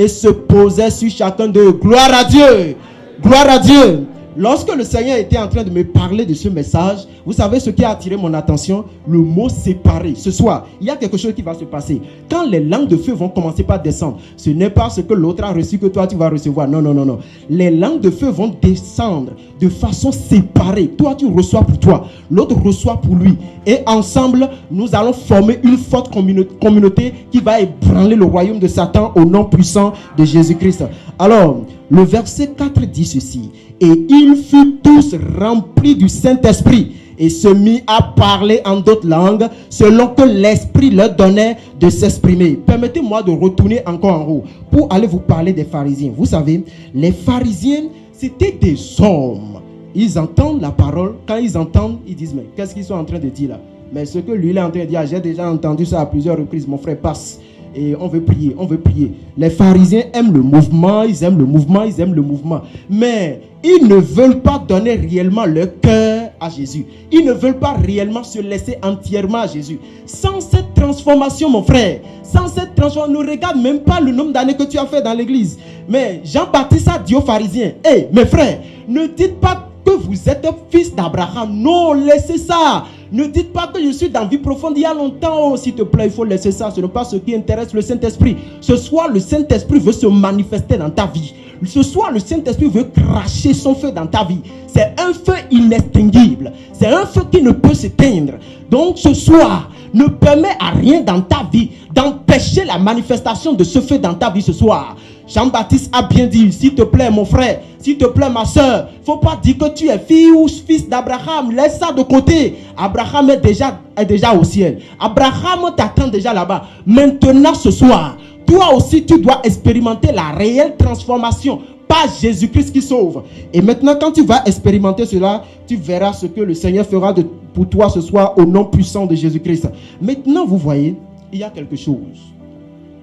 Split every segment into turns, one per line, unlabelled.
et se posait sur chacun d'eux. Gloire à Dieu! Gloire à Dieu! Lorsque le Seigneur était en train de me parler de ce message, vous savez ce qui a attiré mon attention? Le mot séparé. Ce soir, il y a quelque chose qui va se passer. Quand les langues de feu vont commencer par descendre, ce n'est pas ce que l'autre a reçu que toi tu vas recevoir. Non, non, non, non. Les langues de feu vont descendre de façon séparée. Toi, tu reçois pour toi. L'autre reçoit pour lui. Et ensemble, nous allons former une forte communauté qui va ébranler le royaume de Satan au nom puissant de Jésus-Christ. Alors, le verset 4 dit ceci. Et ils furent tous remplis du Saint-Esprit et se mit à parler en d'autres langues selon que l'Esprit leur donnait de s'exprimer. Permettez-moi de retourner encore en haut pour aller vous parler des pharisiens. Vous savez, les pharisiens, c'était des hommes. Ils entendent la parole. Quand ils entendent, ils disent, mais qu'est-ce qu'ils sont en train de dire là? Mais ce que lui il est en train de dire, j'ai déjà entendu ça à plusieurs reprises. Mon frère, passe. Et on veut prier, on veut prier. Les pharisiens aiment le mouvement, ils aiment le mouvement, ils aiment le mouvement. Mais ils ne veulent pas donner réellement leur cœur à Jésus. Ils ne veulent pas réellement se laisser entièrement à Jésus. Sans cette transformation, mon frère, sans cette transformation, ne regarde même pas le nombre d'années que tu as fait dans l'église. Mais Jean-Baptiste a dit aux pharisiens, hé, mes frères, ne dites pas que vous êtes fils d'Abraham. Non, laissez ça. Ne dites pas que je suis dans la vie profonde il y a longtemps. Oh, s'il te plaît, il faut laisser ça. Ce n'est pas ce qui intéresse le Saint-Esprit. Ce soir, le Saint-Esprit veut se manifester dans ta vie. Ce soir, le Saint-Esprit veut cracher son feu dans ta vie. C'est un feu inextinguible. C'est un feu qui ne peut s'éteindre. Donc, ce soir, ne permet à rien dans ta vie d'empêcher la manifestation de ce feu dans ta vie ce soir. Jean-Baptiste a bien dit, s'il te plaît mon frère, s'il te plaît ma soeur, il ne faut pas dire que tu es fille ou fils d'Abraham. Laisse ça de côté. Abraham est déjà au ciel. Abraham t'attend déjà là-bas. Maintenant ce soir, toi aussi tu dois expérimenter la réelle transformation. Pas Jésus-Christ qui sauve. Et maintenant quand tu vas expérimenter cela, tu verras ce que le Seigneur fera pour toi ce soir au nom puissant de Jésus-Christ. Maintenant vous voyez, il y a quelque chose.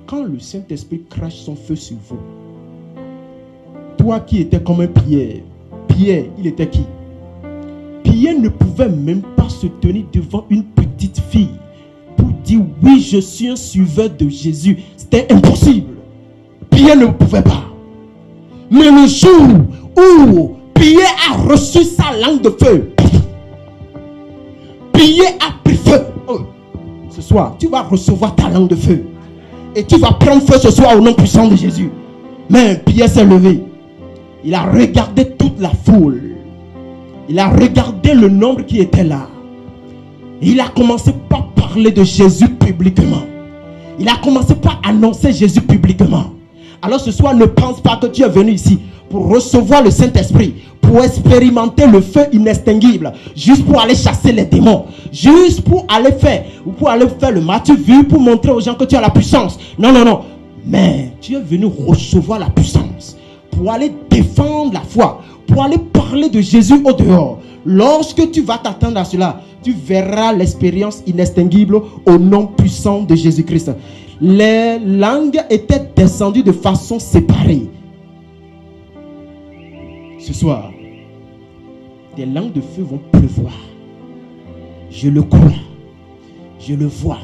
Quand le Saint-Esprit crache son feu sur vous, toi qui étais comme un Pierre, il était qui? Pierre ne pouvait même pas se tenir devant une petite fille pour dire oui, je suis un suiveur de Jésus. C'était impossible. Pierre ne pouvait pas. Mais le jour où Pierre a reçu sa langue de feu, Pierre a pris feu. Oh, ce soir, tu vas recevoir ta langue de feu. Et tu vas prendre feu ce soir au nom puissant de Jésus. Mais Pierre s'est levé. Il a regardé toute la foule. Il a regardé le nombre qui était là. Et il a commencé par parler de Jésus publiquement. Il a commencé par annoncer Jésus publiquement. Alors ce soir, ne pense pas que tu es venu ici pour recevoir le Saint-Esprit, pour expérimenter le feu inextinguible, juste pour aller chasser les démons, juste pour aller faire le match vu, pour montrer aux gens que tu as la puissance. Non, non, non. Mais tu es venu recevoir la puissance, pour aller défendre la foi, pour aller parler de Jésus au dehors. Lorsque tu vas t'attendre à cela, tu verras l'expérience inextinguible au nom puissant de Jésus-Christ. Les langues étaient descendues de façon séparée. Ce soir, des langues de feu vont pleuvoir. Je le crois, je le vois,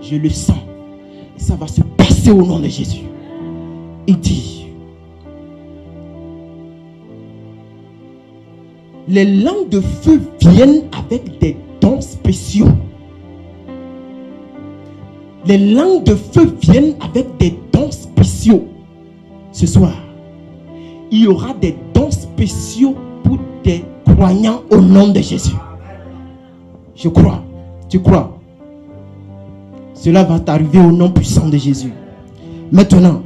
je le sens. Et ça va se passer au nom de Jésus. Il dit, les langues de feu viennent avec des dons spéciaux. Les langues de feu viennent avec des dons spéciaux. Ce soir, il y aura des dons spéciaux pour des croyants au nom de Jésus. Je crois. Tu crois? Cela va t'arriver au nom puissant de Jésus. Maintenant,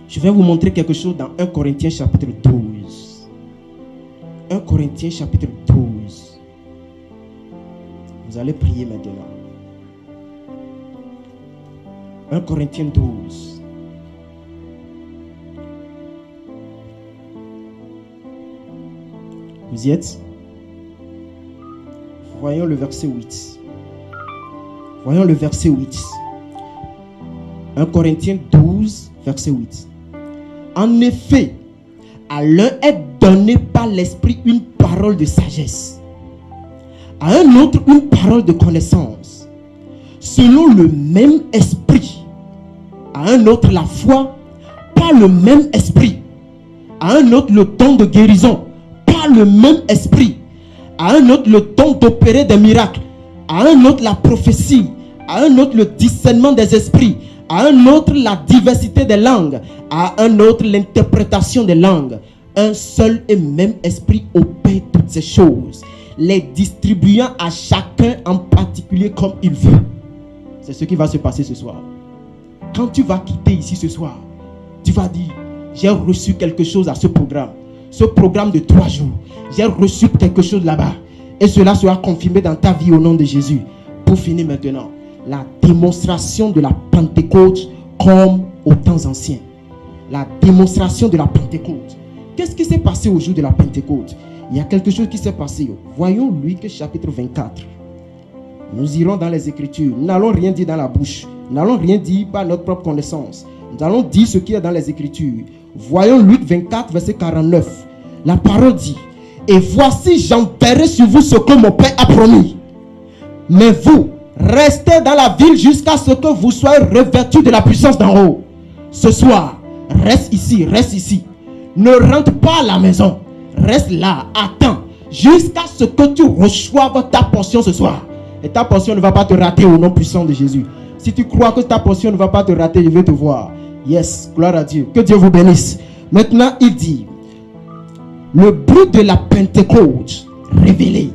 je vais vous montrer quelque chose dans 1 Corinthiens chapitre 12. 1 Corinthiens chapitre 12. Vous allez prier maintenant. 1 Corinthiens 12. Vous y êtes? Voyons le verset 8. Voyons le verset 8. 1 Corinthiens 12, verset 8. En effet, à l'un est donné par l'Esprit une parole de sagesse, à un autre une parole de connaissance, selon le même Esprit, à un autre la foi pas le même esprit. À un autre, le don de guérison. Pas le même esprit. À un autre, le don d'opérer des miracles. À un autre, la prophétie. À un autre, le discernement des esprits. À un autre, la diversité des langues. À un autre, l'interprétation des langues. Un seul et même esprit opère toutes ces choses, les distribuant à chacun en particulier comme il veut. C'est ce qui va se passer ce soir. Quand tu vas quitter ici ce soir, tu vas dire, j'ai reçu quelque chose à ce programme de 3 jours. J'ai reçu quelque chose là-bas. Et cela sera confirmé dans ta vie au nom de Jésus. Pour finir maintenant, la démonstration de la Pentecôte comme aux temps anciens. La démonstration de la Pentecôte. Qu'est-ce qui s'est passé au jour de la Pentecôte? Il y a quelque chose qui s'est passé. Voyons Luc chapitre 24. Nous irons dans les Écritures. Nous n'allons rien dire dans la bouche. Nous n'allons rien dire par notre propre connaissance. Nous allons dire ce qui est dans les Écritures. Voyons Luc 24, verset 49. La parole dit, et voici, j'enverrai sur vous ce que mon Père a promis. Mais vous, restez dans la ville jusqu'à ce que vous soyez revêtus de la puissance d'en haut. Ce soir, reste ici, reste ici. Ne rentre pas à la maison. Reste là, attends, jusqu'à ce que tu reçoives ta portion ce soir. Et ta portion ne va pas te rater au nom puissant de Jésus. Si tu crois que ta portion ne va pas te rater, je vais te voir. Yes, gloire à Dieu. Que Dieu vous bénisse. Maintenant, il dit, le but de la Pentecôte révélée.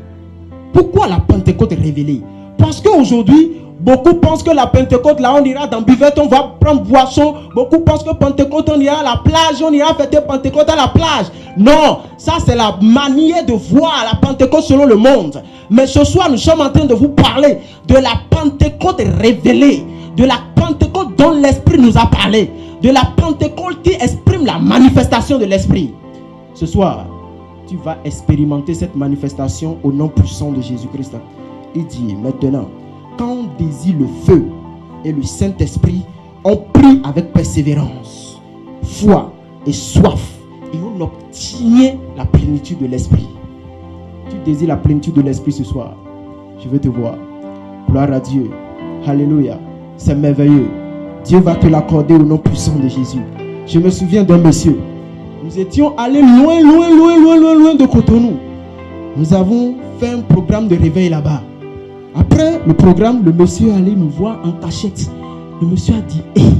Pourquoi la Pentecôte révélée? Parce qu'aujourd'hui, beaucoup pensent que la Pentecôte, là, on ira dans buvette, on va prendre boisson. Beaucoup pensent que Pentecôte, on ira à la plage, on ira fêter Pentecôte à la plage. Non, ça c'est la manière de voir la Pentecôte selon le monde. Mais ce soir, nous sommes en train de vous parler de la Pentecôte révélée, de la Pentecôte dont l'Esprit nous a parlé, de la Pentecôte qui exprime la manifestation de l'Esprit. Ce soir, tu vas expérimenter cette manifestation au nom puissant de Jésus-Christ. Il dit maintenant, quand on désire le feu et le Saint-Esprit, on prie avec persévérance, foi et soif, et on obtient la plénitude de l'Esprit. Tu désires la plénitude de l'Esprit ce soir, je veux te voir. Gloire à Dieu. Alléluia. C'est merveilleux. Dieu va te l'accorder au nom puissant de Jésus. Je me souviens d'un monsieur. Nous étions allés loin de Cotonou. Nous avons fait un programme de réveil là-bas. Après le programme, le monsieur est allé nous voir en cachette. Le monsieur a dit, hey,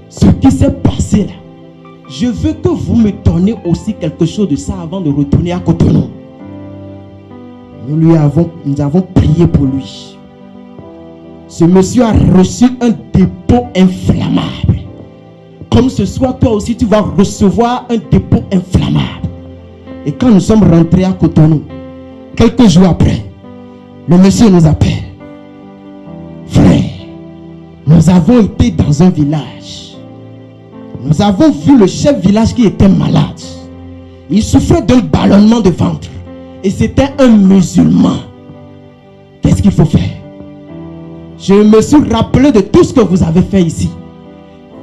ce qui s'est passé là, je veux que vous me donniez aussi quelque chose de ça avant de retourner à Cotonou. Nous avons prié pour lui. Ce monsieur a reçu un dépôt inflammable. Comme ce soir, toi aussi, tu vas recevoir un dépôt inflammable. Et quand nous sommes rentrés à Cotonou, quelques jours après, le monsieur nous appelle. Frère, nous avons été dans un village. Nous avons vu le chef village qui était malade. Il souffrait d'un ballonnement de ventre. Et c'était un musulman. Qu'est-ce qu'il faut faire? Je me suis rappelé de tout ce que vous avez fait ici.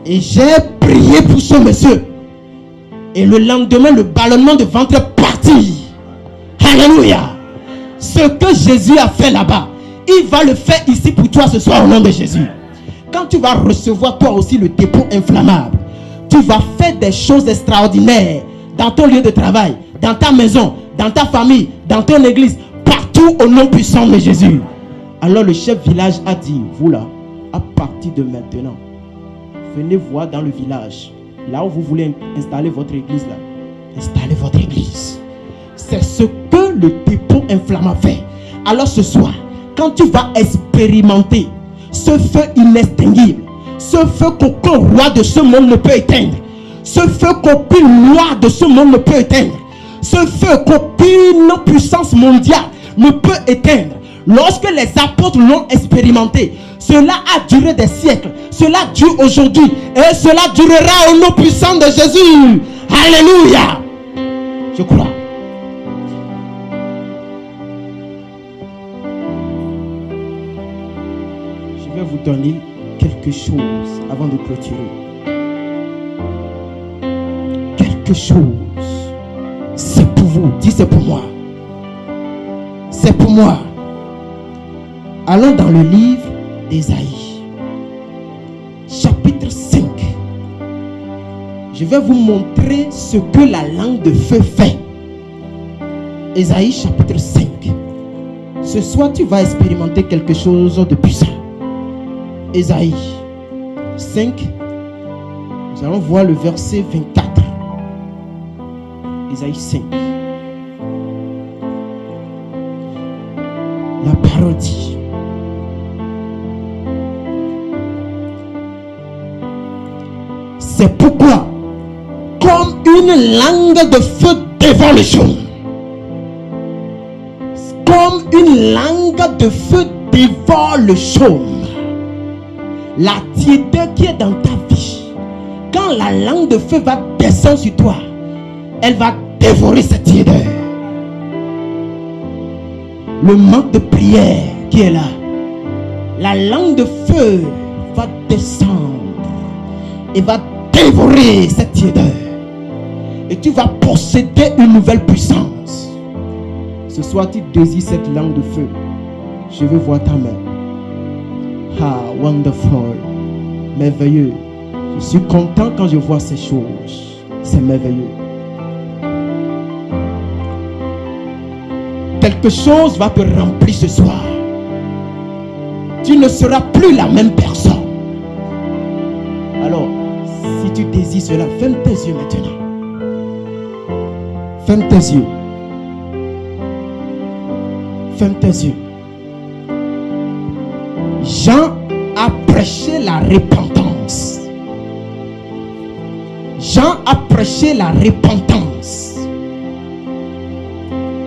Et j'ai prié pour ce monsieur. Et le lendemain, le ballonnement de ventre est parti. Alléluia. Ce que Jésus a fait là-bas, il va le faire ici pour toi ce soir au nom de Jésus. Quand tu vas recevoir toi aussi le dépôt inflammable, tu vas faire des choses extraordinaires dans ton lieu de travail, dans ta maison, dans ta famille, dans ton église, partout au nom puissant de Jésus. Alors le chef village a dit, vous là, à partir de maintenant, venez voir dans le village, là où vous voulez installer votre église là, installez votre église. C'est ce que le dépôt inflammable fait. Alors ce soir, quand tu vas expérimenter ce feu inextinguible, ce feu qu'aucun roi de ce monde ne peut éteindre, ce feu qu'aucune loi de ce monde ne peut éteindre, ce feu qu'aucune puissance mondiale ne peut éteindre. Lorsque les apôtres l'ont expérimenté, cela a duré des siècles, cela dure aujourd'hui et cela durera au nom puissant de Jésus. Alléluia. Je crois. Je vais vous donner quelque chose avant de clôturer. Quelque chose. C'est pour vous. Dis c'est pour moi. C'est pour moi. Allons dans le livre d'Ésaïe, chapitre 5. Je vais vous montrer ce que la langue de feu fait. Ésaïe chapitre 5. Ce soir, tu vas expérimenter quelque chose de puissant. Ésaïe 5. Nous allons voir le verset 24. Ésaïe 5. La parole dit: c'est pourquoi, comme une langue de feu dévore le chaume, comme une langue de feu dévore le chaume, la tiédeur qui est dans ta vie, quand la langue de feu va descendre sur toi, elle va dévorer cette tiédeur. Le manque de prière qui est là, la langue de feu va descendre et va dévorer cette tiédeur. Et tu vas posséder une nouvelle puissance. Ce soir, tu désires cette langue de feu. Je veux voir ta main. Ah, wonderful. Merveilleux. Je suis content quand je vois ces choses. C'est merveilleux. Quelque chose va te remplir ce soir. Tu ne seras plus la même personne. Alors, si tu désires cela, ferme tes yeux maintenant. Ferme tes yeux. Ferme tes yeux. Jean a prêché la repentance. Jean a prêché la repentance.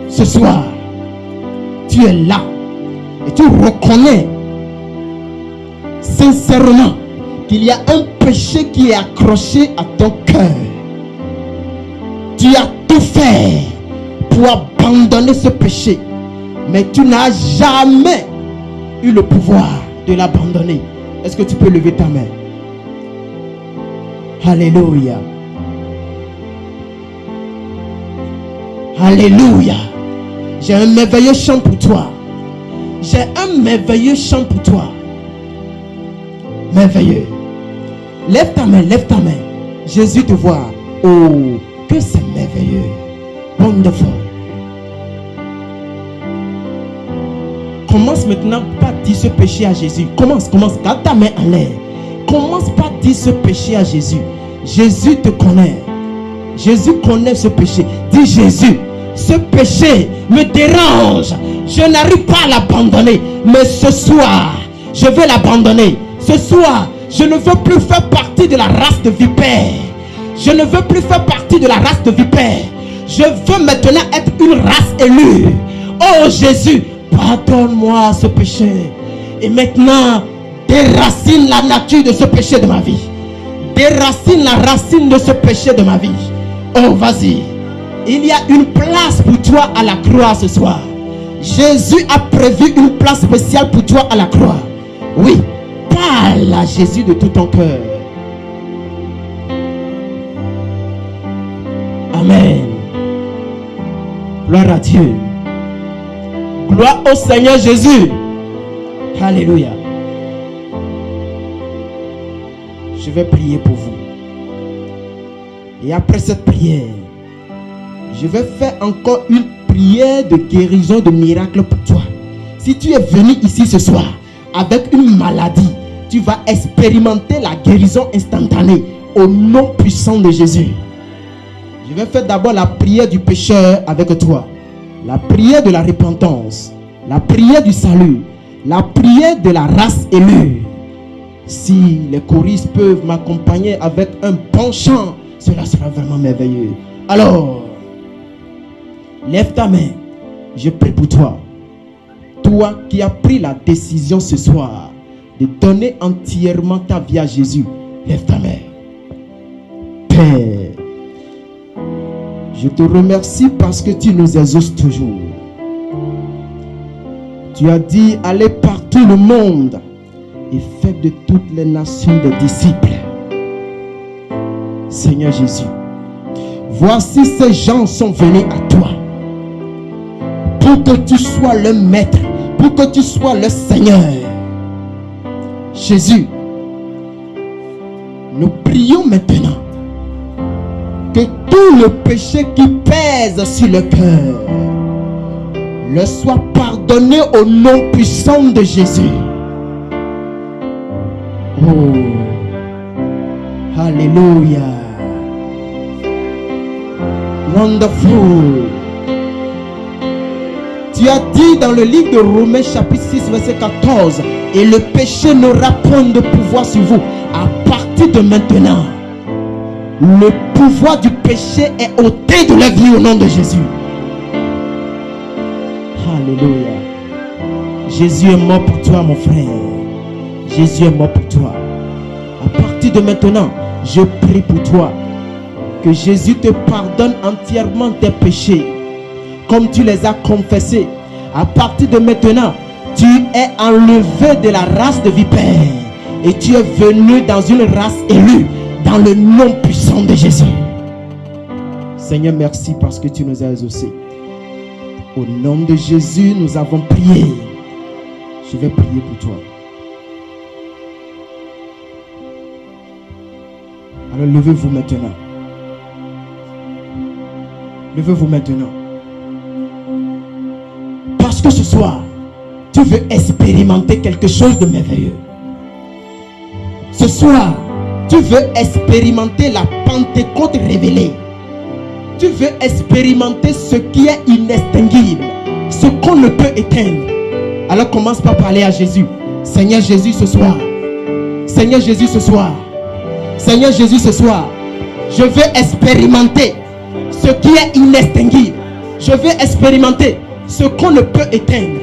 Ce soir, tu es là et tu reconnais sincèrement qu'il y a un péché qui est accroché à ton cœur. Tu as tout fait pour abandonner ce péché, mais tu n'as jamais eu le pouvoir de l'abandonner. Est-ce que tu peux lever ta main? Alléluia. Alléluia. J'ai un merveilleux chant pour toi. J'ai un merveilleux chant pour toi. Merveilleux. Lève ta main, lève ta main. Jésus te voit. Oh, que c'est merveilleux. Wonderful. Commence maintenant par dire ce péché à Jésus. Commence. Garde ta main en l'air. Commence par dire ce péché à Jésus. Jésus te connaît. Jésus connaît ce péché. Dis: Jésus, ce péché me dérange. Je n'arrive pas à l'abandonner. Mais ce soir, je vais l'abandonner. Ce soir, je ne veux plus faire partie de la race de vipères. Je ne veux plus faire partie de la race de vipères. Je veux maintenant être une race élue. Oh Jésus, pardonne-moi ce péché. Et maintenant, déracine la nature de ce péché de ma vie. Déracine la racine de ce péché de ma vie. Oh, vas-y. Il y a une place pour toi à la croix ce soir. Jésus a prévu une place spéciale pour toi à la croix. Oui, parle à Jésus de tout ton cœur. Amen. Gloire à Dieu. Gloire au Seigneur Jésus. Alléluia. Je vais prier pour vous. Et après cette prière, je vais faire encore une prière de guérison, de miracle pour toi. Si tu es venu ici ce soir avec une maladie, tu vas expérimenter la guérison instantanée au nom puissant de Jésus. Je vais faire d'abord la prière du pécheur avec toi. La prière de la repentance. La prière du salut. La prière de la race élue. Si les choristes peuvent m'accompagner avec un bon chant, cela sera vraiment merveilleux. Alors, lève ta main. Je prie pour toi. Toi qui as pris la décision ce soir de donner entièrement ta vie à Jésus, lève ta main. Père, je te remercie parce que tu nous exauces toujours. Tu as dit: allez partout le monde et faites de toutes les nations des disciples. Seigneur Jésus, voici ces gens sont venus à toi pour que tu sois le maître, pour que tu sois le Seigneur. Jésus, nous prions maintenant que tout le péché qui pèse sur le cœur leur soit pardonné au nom puissant de Jésus. Oh, Alléluia. Wonderful. Tu as dit dans le livre de Romains chapitre 6 verset 14, et le péché n'aura point de pouvoir sur vous. À partir de maintenant, le pouvoir du péché est ôté de la vie au nom de Jésus. Alléluia. Jésus est mort pour toi, mon frère. Jésus est mort pour toi. À partir de maintenant, je prie pour toi que Jésus te pardonne entièrement tes péchés comme tu les as confessés. À partir de maintenant, tu es enlevé de la race de vipères et tu es venu dans une race élue dans le nom puissant de Jésus. Seigneur, merci parce que tu nous as exaucés. Au nom de Jésus, nous avons prié. Je vais prier pour toi. Alors levez-vous maintenant. Levez-vous maintenant. Parce que ce soir, tu veux expérimenter quelque chose de merveilleux. Ce soir, tu veux expérimenter la Pentecôte révélée. Tu veux expérimenter ce qui est inextinguible, ce qu'on ne peut éteindre. Alors commence par parler à Jésus. Seigneur Jésus, ce soir. Seigneur Jésus, ce soir. Seigneur Jésus, ce soir. Je veux expérimenter ce qui est inextinguible. Je veux expérimenter ce qu'on ne peut éteindre.